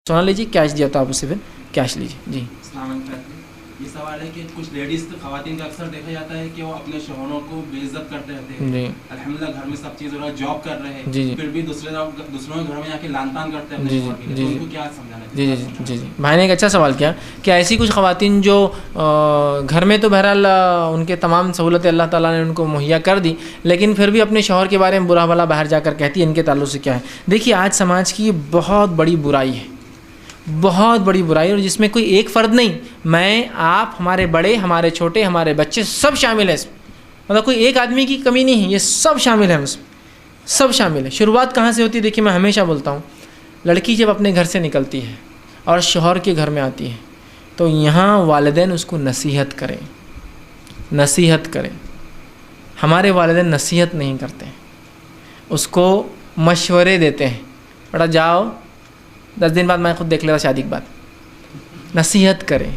سونا لیجیے، کیش دیا تو آپ اسے پھر کیش لیجیے. جی السلام علیکم. یہ سوال ہے کہ کچھ لیڈیز خواتین کا اکثر دیکھا جاتا ہے کہ وہ اپنے شوہروں کو بے عزت کرتے رہتے ہیں. جی الحمدللہ گھر میں سب چیز ہو رہا ہے، جاب کر رہے ہیں، جی پھر بھی دوسروں کے گھر میں جا کے لان تان کرتے ہیں. جی جی ان کو کیا سمجھانا ہے؟ جی جی جی جی بھائی نے ایک اچھا سوال کیا کہ ایسی کچھ خواتین جو گھر میں تو بہرحال ان کے تمام سہولتیں اللہ تعالیٰ نے ان کو مہیا کر دی، لیکن پھر بھی اپنے شوہر کے بارے میں برا بھلا باہر جا کر کہتی ہے، ان کے تعلق سے کیا ہے؟ دیکھیے آج سماج کی یہ بہت بڑی برائی ہے، بہت بڑی برائی، اور جس میں کوئی ایک فرد نہیں، میں آپ ہمارے بڑے ہمارے چھوٹے ہمارے بچے سب شامل ہیں اس میں. مطلب کوئی ایک آدمی کی کمی نہیں ہے، یہ سب شامل ہیں اس میں، سب شامل ہیں. شروعات کہاں سے ہوتی ہے؟ دیکھیے میں ہمیشہ بولتا ہوں، لڑکی جب اپنے گھر سے نکلتی ہے اور شوہر کے گھر میں آتی ہے تو یہاں والدین اس کو نصیحت کریں، نصیحت کریں. ہمارے والدین نصیحت نہیں کرتے ہیں، اس کو مشورے دیتے ہیں، بیٹا جاؤ 10 دن بعد میں خود دیکھ لیتا شادی کے بعد. نصیحت کریں،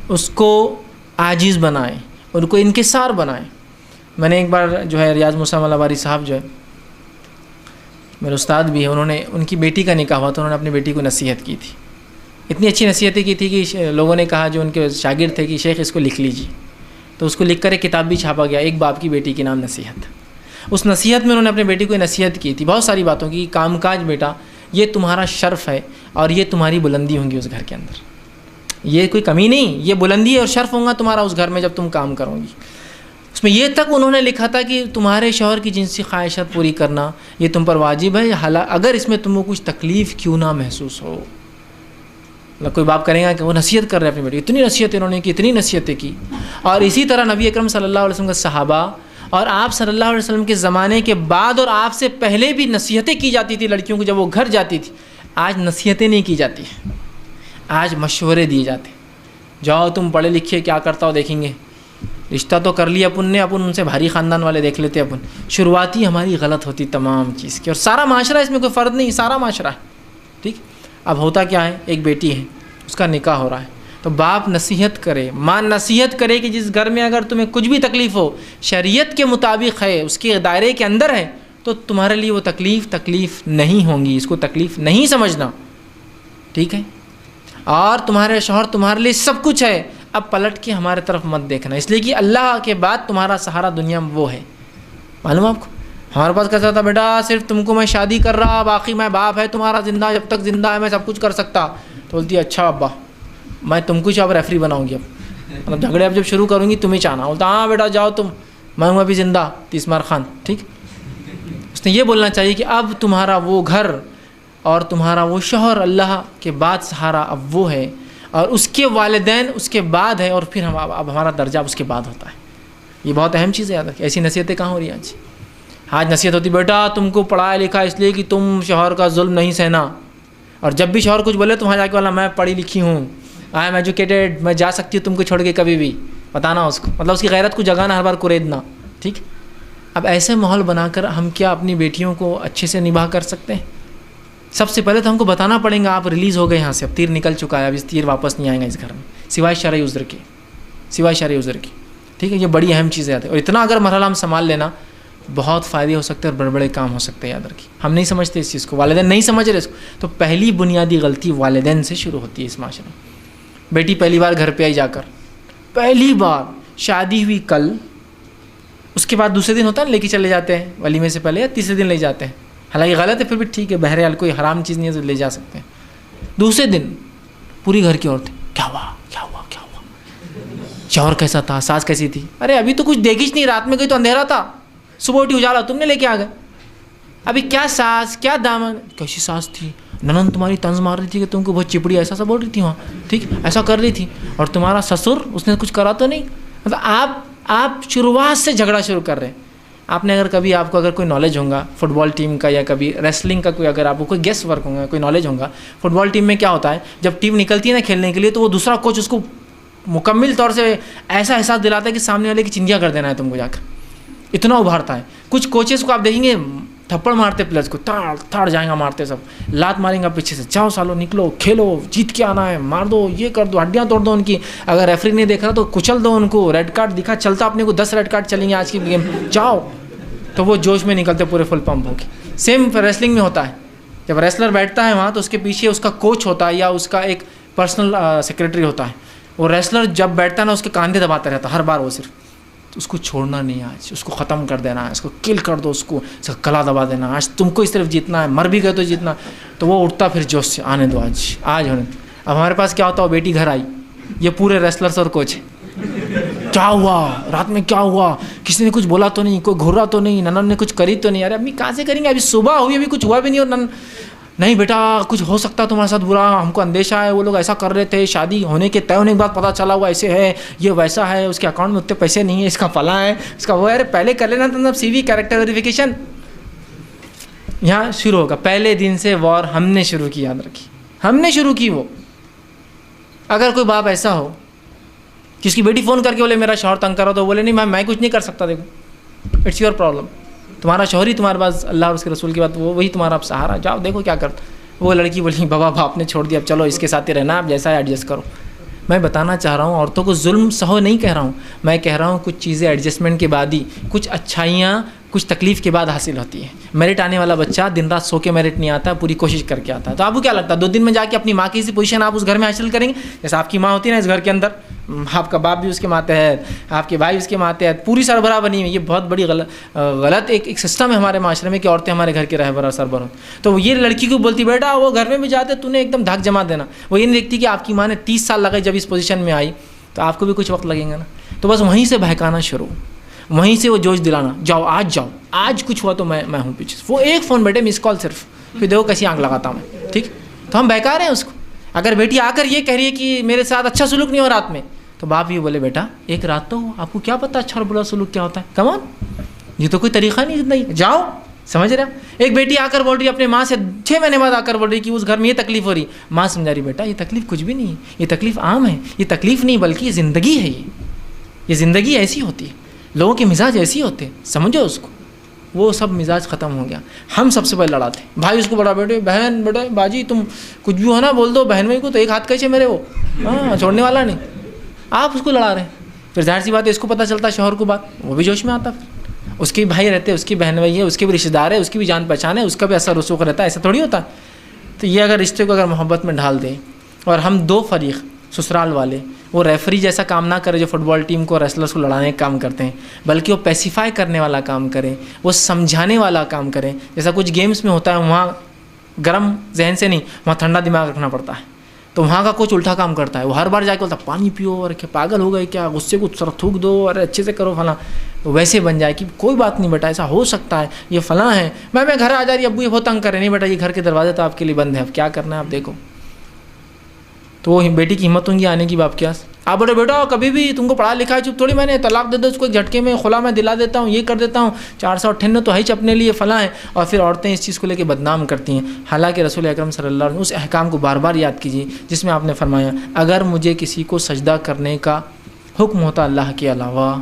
اس کو عاجز بنائیں، ان کو انکسار بنائیں. میں نے ایک بار جو ہے ریاض موسیٰ ملاباری صاحب جو ہے میرے استاد بھی ہیں، انہوں نے ان کی بیٹی کا نکاح ہوا تو انہوں نے اپنی بیٹی کو نصیحت کی تھی. اتنی اچھی نصیحتیں کی تھی کہ لوگوں نے کہا جو ان کے شاگرد تھے کہ شیخ اس کو لکھ لیجیے، تو اس کو لکھ کر ایک کتاب بھی چھاپا گیا، ایک باپ کی بیٹی کے نام نصیحت. اس نصیحت میں انہوں نے اپنے بیٹی کو نصیحت کی تھی بہت ساری باتوں کی. کام کاج بیٹا یہ تمہارا شرف ہے اور یہ تمہاری بلندی ہوں گی اس گھر کے اندر، یہ کوئی کمی نہیں، یہ بلندی اور شرف ہوگا تمہارا اس گھر میں جب تم کام کرو گی. اس میں یہ تک انہوں نے لکھا تھا کہ تمہارے شوہر کی جنسی خواہشات پوری کرنا یہ تم پر واجب ہے، اگر اس میں تم کو کچھ تکلیف کیوں نہ محسوس ہو. کوئی باپ کرے گا کہ وہ نصیحت کر رہے ہیں اپنی بیٹی، اتنی نصیحتیں انہوں نے کی، اتنی نصیحتیں کی. اور اسی طرح نبی اکرم صلی اللہ علیہ وسلم کے صحابہ اور آپ صلی اللہ علیہ وسلم کے زمانے کے بعد اور آپ سے پہلے بھی نصیحتیں کی جاتی تھی لڑکیوں کو جب وہ گھر جاتی تھی. آج نصیحتیں نہیں کی جاتی ہیں، آج مشورے دیے جاتے ہیں. جاؤ تم پڑھے لکھے کیا کرتا ہو دیکھیں گے، رشتہ تو کر لیا اپن نے، اپن ان سے بھاری خاندان والے دیکھ لیتے اپن. شروعاتی ہماری غلط ہوتی تمام چیز کی، اور سارا معاشرہ اس میں کوئی فرد نہیں، سارا معاشرہ ہے. ٹھیک. اب ہوتا کیا ہے، ایک بیٹی ہے اس کا نکاح ہو رہا ہے تو باپ نصیحت کرے، ماں نصیحت کرے کہ جس گھر میں اگر تمہیں کچھ بھی تکلیف ہو شریعت کے مطابق ہے، اس کے دائرے کے اندر ہے، تو تمہارے لیے وہ تکلیف نہیں ہوں گی، اس کو تکلیف نہیں سمجھنا. ٹھیک ہے. اور تمہارے شوہر تمہارے لیے سب کچھ ہے، اب پلٹ کے ہمارے طرف مت دیکھنا، اس لیے کہ اللہ کے بعد تمہارا سہارا دنیا میں وہ ہے. معلوم آپ کو ہمارے پاس کہتا تھا بیٹا صرف تم کو میں شادی کر رہا، باقی میں باپ ہے تمہارا زندہ، جب تک زندہ ہے میں سب کچھ کر سکتا. تو بولتی ہے اچھا ابا میں تم کو اب ریفری بناؤں گی، اب مطلب جھگڑے اب جب شروع کروں گی تمہیں چاہنا. بولتا ہاں بیٹا جاؤ تم، میں ہوں ابھی زندہ 30 مار خان. ٹھیک. اس نے یہ بولنا چاہیے کہ اب تمہارا وہ گھر اور تمہارا وہ شوہر اللہ کے بعد سہارا اب وہ ہے، اور اس کے والدین اس کے بعد ہے، اور پھر اب ہمارا درجہ اس کے بعد ہوتا ہے. یہ بہت اہم چیز ہے یاد رکھیں. ایسی نصیحتیں کہاں ہو رہی ہیں آج؟ آج نصیحت ہوتی بیٹا تم کو پڑھایا لکھا اس لیے کہ تم شوہر کا ظلم نہیں سہنا، اور جب بھی شوہر کچھ بولے تو وہاں جا کے والا میں پڑھی لکھی ہوں، آئی ایم ایجوکیٹڈ، میں جا سکتی ہوں تم کو چھوڑ کے کبھی بھی. بتانا اس کو، مطلب اس کی غیرت کو جگانا، ہر بار کوریدنا. ٹھیک. اب ایسے ماحول بنا کر ہم کیا اپنی بیٹیوں کو اچھے سے نباہ کر سکتے ہیں؟ سب سے پہلے تو ہم کو بتانا پڑیں گا آپ ریلیز ہو گئے یہاں سے، اب تیر نکل چکا ہے، اب اس تیر واپس نہیں آئیں گا اس گھر میں سوائے شرعی عذر کے، سوائے شرعی عذر کی. ٹھیک ہے. یہ بڑی اہم چیزیں آتی ہیں، اور اتنا اگر مرحلہ ہم سنبھال لینا بہت فائدے ہو سکتے ہیں اور بڑے بڑے کام ہو سکتے ہیں. یاد رکھیے ہم نہیں سمجھتے اس چیز کو، والدین نہیں سمجھ رہے اس کو. تو پہلی بنیادی غلطی والدین سے شروع ہوتی ہے اس معاشرے میں. بیٹی پہلی بار گھر پہ آئی جا کر، پہلی بار شادی ہوئی کل، اس کے بعد دوسرے دن ہوتا ہے لے کے چلے جاتے ہیں ولیمے سے پہلے، یا تیسرے دن لے جاتے ہیں. حالانکہ غلط ہے پھر بھی ٹھیک ہے، بہرحال کوئی حرام چیز نہیں ہے تو لے جا سکتے ہیں. دوسرے دن پوری گھر کی عورتیں کیا ہوا کیا ہوا کیا ہوا، شوہر کیسا تھا، ساس کیسی تھی، ارے ابھی تو کچھ دیکھیش نہیں، رات میں کوئی تو اندھیرا تھا، صبح اٹھی اجالا تم نے لے کے آ گئے. ابھی کیا ساس کیا دامن، کیسی ساس تھی، ننند تمہاری طنز مار رہی تھی کہ تم کو بہت چپڑی ایسا سا بول رہی تھی وہاں، ٹھیک ایسا کر رہی تھی، اور تمہارا سسر اس نے کچھ کرا تو نہیں. مطلب آپ شروعات سے جھگڑا شروع کر رہے ہیں. آپ نے اگر کبھی آپ کو اگر کوئی نالج ہوگا فٹ بال ٹیم کا، یا کبھی ریسلنگ کا کوئی اگر آپ کو کوئی گیس ورک ہوگا، کوئی نالج ہوگا، فٹ بال ٹیم میں کیا ہوتا ہے جب ٹیم نکلتی ہے نا کھیلنے کے لیے تو وہ دوسرا کوچ اس کو مکمل طور سے ایسا احساس دلاتا ہے کہ سامنے والے کی چنگیا کر دینا ہے تم کو جا کر، اتنا ابھارتا ہے. کچھ کوچز کو آپ دیکھیں گے تھپڑ مارتے پلیئرس کو، تھاڑ جائیں گا مارتے، سب لات ماریں گا پیچھے سے، جاؤ سالو نکلو کھیلو جیت کے آنا ہے، مار دو یہ کر دو، ہڈیاں توڑ دو ان کی، اگر ریفری نہیں دیکھ رہا تو کچل دو ان کو، ریڈ کارڈ دکھا چلتا اپنے کو 10 ریڈ کارڈ چلیں گے آج کی گیم، جاؤ. تو وہ جوش میں نکلتے پورے فل پمپ ہو کے. سیم ریسلنگ میں ہوتا ہے، جب ریسلر بیٹھتا ہے وہاں تو اس کے پیچھے اس کا کوچ ہوتا ہے یا اس کا ایک پرسنل سیکریٹری ہوتا ہے. وہ ریسلر جب بیٹھتا ہے نا اس کے کاندھے دباتا رہتا ہے ہر بار. وہ صرف تو اس کو چھوڑنا نہیں ہے, آج اس کو ختم کر دینا ہے, اس کو کل کر دو, اس کا گلا دبا دینا, آج تم کو اس طرف جیتنا ہے, مر بھی گئے تو جیتنا. تو وہ اٹھتا پھر جوش سے, آنے دو آج ہونے دو. اب ہمارے پاس کیا ہوتا ہے, وہ بیٹی گھر آئی, یہ پورے ریسلرس اور کوچ ہے. کیا ہوا رات میں, کیا ہوا, کسی نے کچھ بولا تو نہیں, کوئی گھورا تو نہیں, ننن نے کچھ کری تو نہیں. ارے امی کہاں سے کریں گے, ابھی صبح ہوئی, ابھی کچھ ہوا بھی نہیں. اور نہیں بیٹا کچھ ہو سکتا ہے تمہارے ساتھ برا, ہم کو اندیشہ ہے, وہ لوگ ایسا کر رہے تھے, شادی ہونے کے طے ہونے کے بعد پتہ چلا وہ ایسے ہے, یہ ویسا ہے, اس کے اکاؤنٹ میں اتنے پیسے نہیں ہیں, اس کا فلاں ہے, اس کا وہ ہے. پہلے کر لینا تو سی وی کیریکٹر ویریفیکیشن. یہاں شروع ہوگا پہلے دن سے وار ہم نے شروع کی, یاد رکھی ہم نے شروع کی. وہ اگر کوئی باپ ایسا ہو کہ اس کی بیٹی فون کر کے بولے میرا شوہر تنگ کرو, تو بولے نہیں میں کچھ نہیں کر سکتا, دیکھو اٹس یور پرابلم, تمہارا شوہر ہی تمہارے پاس اللہ اور اس کے رسول کی بات, وہی تمہارا اب سہارا, جاؤ دیکھو کیا کرتا. وہ لڑکی بولی بابا باپ نے چھوڑ دیا, اب چلو اس کے ساتھ ہی رہنا, آپ جیسا ہے ایڈجسٹ کرو. میں بتانا چاہ رہا ہوں عورتوں کو ظلم سہو نہیں کہہ رہا ہوں, میں کہہ رہا ہوں کچھ چیزیں ایڈجسٹمنٹ کے بعد ہی, کچھ اچھائیاں کچھ تکلیف کے بعد حاصل ہوتی ہے. میرٹ آنے والا بچہ دن رات سو کے میرٹ نہیں آتا, پوری کوشش کر کے آتا ہے. تو آپ کو کیا لگتا ہے 2 دن میں جا کے اپنی ماں کی سی پوزیشن آپ اس گھر میں حاصل کریں گے؟ جیسے آپ کی ماں ہوتی ہے نا اس گھر کے اندر, آپ کا باپ بھی اس کے ماتحت, آپ کے بھائی اس کے ماتحت, پوری سربراہ بنی ہوئی. یہ بہت بڑی غلط ایک سسٹم ہے ہمارے معاشرے میں کہ عورتیں ہمارے گھر کے رہبر اور سربراہ. تو یہ لڑکی کو بولتی بیٹا وہ گھر میں بھی جاتے تو نے ایک دم دھک جما دینا. وہ یہ نہیں دیکھتی کہ آپ کی ماں نے 30 سال لگے جب اس پوزیشن میں آئی, تو آپ کو بھی کچھ وقت لگے گا نا. تو بس وہیں سے بہکانا شروع, وہیں سے وہ جوش دلانا, جاؤ آج کچھ ہوا تو میں ہوں پیچھے. وہ ایک فون بیٹے مس کال صرف, پھر دیکھو کیسی آنکھ لگاتا ہوں میں, ٹھیک. تو ہم بہکا رہے ہیں اس کو. اگر بیٹی آ کر یہ کہہ رہی ہے کہ میرے ساتھ اچھا سلوک نہیں ہو رات میں, تو باپ یہ بولے بیٹا ایک رات تو آپ کو کیا پتا اچھا اور برا سلوک کیا ہوتا ہے, کم آن, یہ تو کوئی طریقہ نہیں زندگی, جاؤ. سمجھ رہے. ایک بیٹی آ کر بول رہی اپنے ماں سے 6 مہینے بعد آ کر بول رہی کہ اس گھر میں یہ تکلیف ہو رہی, ماں سمجھا رہی بیٹا یہ تکلیف کچھ بھی نہیں ہے, یہ تکلیف عام ہے, یہ تکلیف نہیں بلکہ یہ زندگی ہے, یہ زندگی ایسی ہوتی ہے, لوگوں کے مزاج ایسے ہوتے ہیں, سمجھو اس کو. وہ سب مزاج ختم ہو گیا. ہم سب سے پہلے لڑاتے, بھائی اس کو بڑا بیٹے, بہن بیٹے, باجی تم کچھ بھی ہو نا بول دو, بہن بھائی کو تو ایک ہاتھ کیسے میرے, وہ ہاں چھوڑنے والا نہیں. آپ اس کو لڑا رہے ہیں, پھر ظاہر سی بات ہے اس کو پتہ چلتا ہے شوہر کو بات, وہ بھی جوش میں آتا. اس کے بھائی رہتے, اس کی بہن بھائی ہے, اس کے بھی رشتے دار ہے, اس کی بھی جان پہچان ہے, اس کا بھی اثر رسوخ رہتا ہے, ایسا تھوڑی ہوتا. تو یہ اگر رشتے کو اگر محبت میں ڈھال دیں, اور ہم 2 فریق سسرال والے وہ ریفری جیسا کام نہ کرے جو فٹ بال ٹیم کو ریسلرس کو لڑانے کا کام کرتے ہیں, بلکہ وہ پیسیفائی کرنے والا کام کریں, وہ سمجھانے والا کام کریں. جیسا کچھ گیمز میں ہوتا ہے وہاں گرم ذہن سے نہیں, وہاں ٹھنڈا دماغ رکھنا پڑتا ہے. تو وہاں کا کوچ الٹا کام کرتا ہے, وہ ہر بار جا کے بولتا پانی پیو, اور کیا پاگل ہو گئے کیا, غصے کو سر تھوک دو, اور اچھے سے کرو فلاں. تو ویسے بن جائے کہ کوئی بات نہیں بیٹا ایسا ہو سکتا ہے, یہ فلاں ہے, میں گھر آ جا رہی, ابو یہ بہت تنگ کرے, نہیں بیٹا یہ گھر کے دروازے تو آپ کے لیے بند ہے, اب کیا کرنا ہے آپ دیکھو. تو وہ بیٹی کی ہمت ہوں گی آنے کی باپ کے پاس. آپ بولے بیٹا کبھی بھی تم کو پڑھا لکھا ہے چپ تھوڑی, میں نے طلاق دے دو اس کو ایک جھٹکے میں, خلا میں دلا دیتا ہوں, یہ کر دیتا ہوں, 498 تو ہے ہی اپنے لیے فلاں ہے. اور پھر عورتیں اس چیز کو لے کے بدنام کرتی ہیں. حالانکہ رسول اکرم صلی اللہ علیہ وسلم اس احکام کو بار بار یاد کیجیے جس میں آپ نے فرمایا اگر مجھے کسی کو سجدہ کرنے کا حکم ہوتا اللہ کے علاوہ,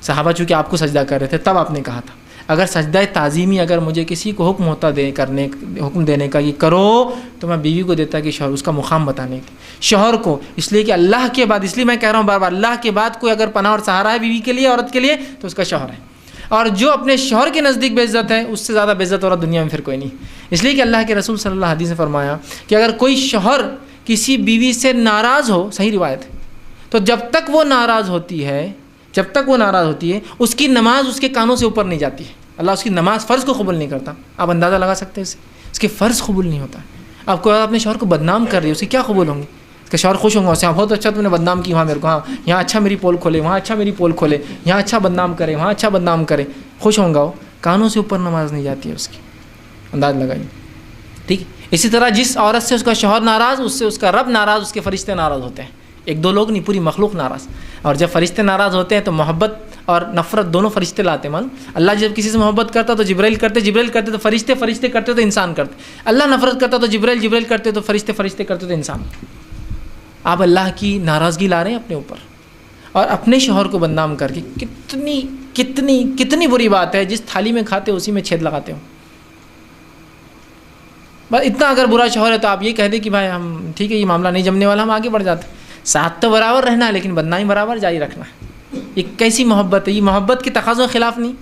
صحابہ چونکہ آپ کو سجدہ کر رہے تھے تب آپ نے کہا تھا, اگر سجدہ تعظیمی اگر مجھے کسی کو حکم ہوتا حکم دینے کا یہ کرو, تو میں بیوی کو دیتا کہ شوہر, اس کا مقام بتانے کے شوہر کو. اس لیے کہ اللہ کے بعد, اس لیے میں کہہ رہا ہوں بار بار, اللہ کے بعد کوئی اگر پناہ اور سہارا ہے بیوی کے لیے, عورت کے لیے, تو اس کا شوہر ہے. اور جو اپنے شوہر کے نزدیک بے عزت ہے, اس سے زیادہ بے عزت اور دنیا میں پھر کوئی نہیں. اس لیے کہ اللہ کے رسول صلی اللہ علیہ وسلم نے فرمایا کہ اگر کوئی شوہر کسی بیوی سے ناراض ہو, صحیح روایت ہے, تو جب تک وہ ناراض ہوتی ہے اس کی نماز اس کے کانوں سے اوپر نہیں جاتی ہے. اللہ اس کی نماز فرض کو قبول نہیں کرتا. آپ اندازہ لگا سکتے ہیں اس کے فرض قبول نہیں ہوتا. آپ کو اپنے شوہر کو بدنام کر رہی ہے, اس کی کیا قبول ہوں گی؟ اس کا شوہر خوش ہوں گا, اسے بہت اچھا تم نے بدنام کی وہاں میرے کو, ہاں یہاں اچھا میری پول کھولے, وہاں اچھا میری پول کھولے, یہاں اچھا بدنام کرے, وہاں اچھا بدنام کرے, خوش ہوں گا. وہ کانوں سے اوپر نماز نہیں جاتی ہے اس کی, انداز لگائیے. ٹھیک. اسی طرح جس عورت سے اس کا شوہر ناراض, اس سے اس کا رب ناراض, اس کے فرشتے ناراض ہوتے ہیں. 1-2 لوگ نہیں, پوری مخلوق ناراض. اور جب فرشتے ناراض ہوتے ہیں تو محبت اور نفرت دونوں فرشتے لاتے. مان اللہ جب کسی سے محبت کرتا تو جبرائیل کرتے تو فرشتے کرتے تو انسان کرتے. اللہ نفرت کرتا تو جبرائیل کرتے تو فرشتے کرتے تو انسان. آپ اللہ کی ناراضگی لا رہے ہیں اپنے اوپر, اور اپنے شوہر کو بدنام کر کے. کتنی بری بات ہے, جس تھالی میں کھاتے اسی میں چھید لگاتے ہو. بس اتنا اگر برا شوہر ہے تو آپ یہ کہہ دیں کہ بھائی ہم ٹھیک ہے, یہ معاملہ نہیں جمنے والا, ہم آگے بڑھ جاتے. ساتھ تو برابر رہنا ہے لیکن بدنامی برابر جاری رکھنا ہے. یہ کیسی محبت ہے؟ یہ محبت کے تقاضوں کے خلاف نہیں.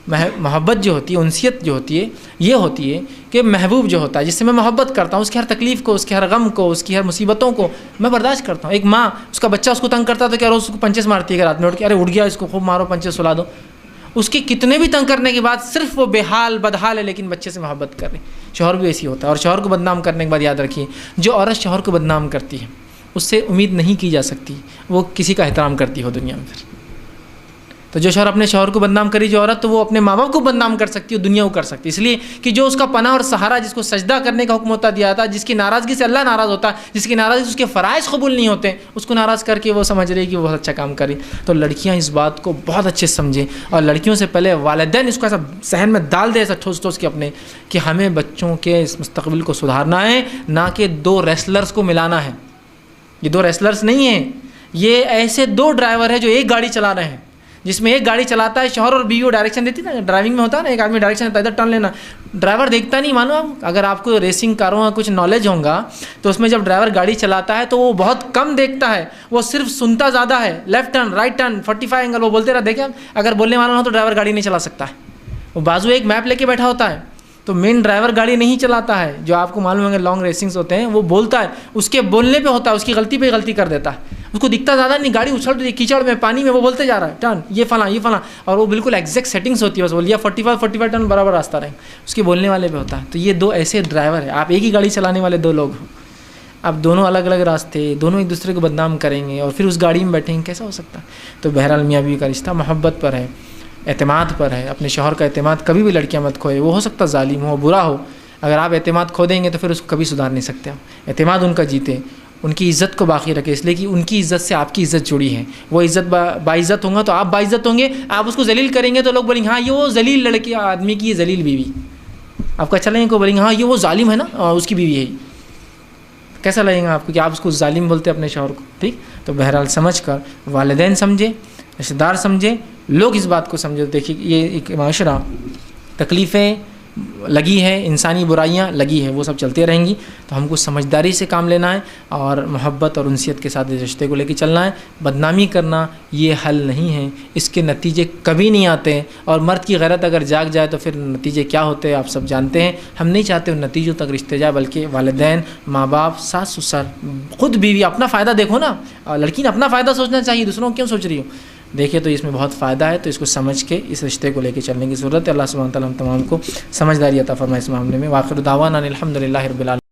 محبت جو ہوتی ہے، انسیت جو ہوتی ہے، یہ ہوتی ہے کہ محبوب جو ہوتا ہے جس سے میں محبت کرتا ہوں، اس کی ہر تکلیف کو، اس کے ہر غم کو، اس کی ہر مصیبتوں کو میں برداشت کرتا ہوں۔ ایک ماں اس کا بچہ اس کو تنگ کرتا ہے تو کیا روز اس کو پنچیس مارتی ہے کہ رات میں اٹھ کے ارے اٹھ گیا اس کو خوب مارو پنچیس سلا دو۔ اس کے کتنے بھی تنگ کرنے کے بعد صرف وہ بے حال بدحال ہے لیکن بچے سے محبت کر رہی۔ شوہر بھی ایسی ہوتا ہے، اور شوہر کو بدنام کرنے کے بعد یاد رکھیے جو عورت شوہر کو بدنام کرتی ہے اس سے امید نہیں کی جا سکتی وہ کسی کا احترام کرتی ہو دنیا میں۔ پھر تو جو شوہر اپنے شوہر کو بدنام کری جو عورت، تو وہ اپنے ماں باپ کو بدنام کر سکتی ہے، دنیا کو کر سکتی ہے، اس لیے کہ جو اس کا پناہ اور سہارا، جس کو سجدہ کرنے کا حکم ہوتا دیا تھا، جس کی ناراضگی سے اللہ ناراض ہوتا ہے، جس کی ناراضگی سے اس کے فرائض قبول نہیں ہوتے، اس کو ناراض کر کے وہ سمجھ رہی کہ وہ بہت اچھا کام کری۔ تو لڑکیاں اس بات کو بہت اچھے سے سمجھیں، اور لڑکیوں سے پہلے والدین اس کو ایسا ذہن میں ڈال دے، ایسا ٹھوس کے اپنے، کہ ہمیں بچوں کے اس مستقبل کو سدھارنا ہے، نہ کہ دو ریسلرز کو ملانا ہے۔ یہ دو ریسلرز نہیں ہیں، یہ ایسے دو ڈرائیور ہیں جو ایک گاڑی چلا رہے ہیں، جس میں ایک گاڑی چلاتا ہے شوہر اور بیوی، ڈائریکشن دیتی ہے نا، ڈرائیونگ میں ہوتا ہے نا، ایک آدمی ڈائریکشن دیتا ہے ادھر ٹرن لینا، ڈرائیور دیکھتا نہیں۔ معلوم اگر آپ کو ریسنگ کاروں کا کچھ نالج ہوگا تو اس میں جب ڈرائیور گاڑی چلاتا ہے تو وہ بہت کم دیکھتا ہے، وہ صرف سنتا زیادہ ہے، left turn, right turn, 45 angle وہ بولتے رہتے ہیں۔ اگر بولنے والا ہو تو ڈرائیور گاڑی نہیں چلا سکتا ہے، وہ بازو ایک میپ لے کے بیٹھا ہوتا ہے، تو مین ڈرائیور گاڑی نہیں چلاتا ہے۔ جو آپ کو معلوم ہے لانگ ریسنگز ہوتے ہیں وہ بولتا ہے، اس کے بولنے پہ ہوتا ہے، اس کی غلطی پہ غلطی کر دیتا ہے، اس کو دکھتا زیادہ نہیں، گاڑی اچھل رہی ہے کیچڑ میں، پانی میں، وہ بولتے جا رہا ہے ٹرن یہ فلاں یہ فلاں، اور وہ بالکل ایگزیکٹ سیٹنگس ہوتی ہے، بس بولیا 45 ٹرن برابر راستہ رہے، اس کے بولنے والے پہ ہوتا ہے۔ تو یہ دو ایسے ڈرائیور ہیں، آپ ایک ہی گاڑی چلانے والے دو لوگ ہو، اب دونوں الگ الگ راستے، دونوں ایک دوسرے کو بدنام کریں گے اور پھر اس گاڑی میں بیٹھیں گے، کیسا ہو سکتا ہے؟ تو بہرحال میاں بیوی کا رشتہ محبت پر ہے، اعتماد پر ہے۔ اپنے شوہر کا اعتماد کبھی بھی لڑکیاں مت کھوئے، وہ ہو سکتا ظالم ہو، برا ہو، اگر آپ اعتماد کھو دیں گے تو پھر اس کو کبھی سدھار نہیں سکتے آپ۔ اعتماد ان کا جیتے، ان کی عزت کو باقی رکھے، اس لیے کہ ان کی عزت سے آپ کی عزت جڑی ہے۔ وہ عزت باعزت ہوں گا تو آپ باعزت ہوں گے، آپ اس کو ذلیل کریں گے تو لوگ بولیں گے ہاں یہ وہ ذلیل لڑکی آدمی کی ذلیل بیوی، آپ کا اچھا لگے گا، کو بولیں گے ہاں یہ وہ ظالم ہے نا اس کی بیوی ہے، کیسا لگے گا آپ کو کہ آپ اس کو ظالم بولتے اپنے شوہر کو؟ ٹھیک، تو بہرحال سمجھ کر والدین سمجھے، رشتہ دار سمجھے، لوگ اس بات کو سمجھے۔ دیکھیے یہ ایک معاشرہ، تکلیفیں لگی ہے، انسانی برائیاں لگی ہے، وہ سب چلتے رہیں گی، تو ہم کو سمجھداری سے کام لینا ہے اور محبت اور انسیت کے ساتھ اس رشتے کو لے کے چلنا ہے۔ بدنامی کرنا یہ حل نہیں ہے، اس کے نتیجے کبھی نہیں آتے، اور مرد کی غیرت اگر جاگ جائے تو پھر نتیجے کیا ہوتے ہیں آپ سب جانتے ہیں۔ ہم نہیں چاہتے ان نتیجوں تک رشتے جائے، بلکہ والدین، ماں باپ، ساس سسر، خود بیوی، اپنا فائدہ دیکھو نا، لڑکی نے اپنا فائدہ سوچنا چاہیے، دوسروں کیوں سوچ رہی ہو؟ دیکھیں تو اس میں بہت فائدہ ہے، تو اس کو سمجھ کے اس رشتے کو لے کے چلنے کی ضرورت ہے۔ اللہ سبحانہ و تعالیٰ ہم تمام کو سمجھداری عطا فرمائے اس معاملے میں۔ وآخر دعوانا الحمد للہ رب العالمین۔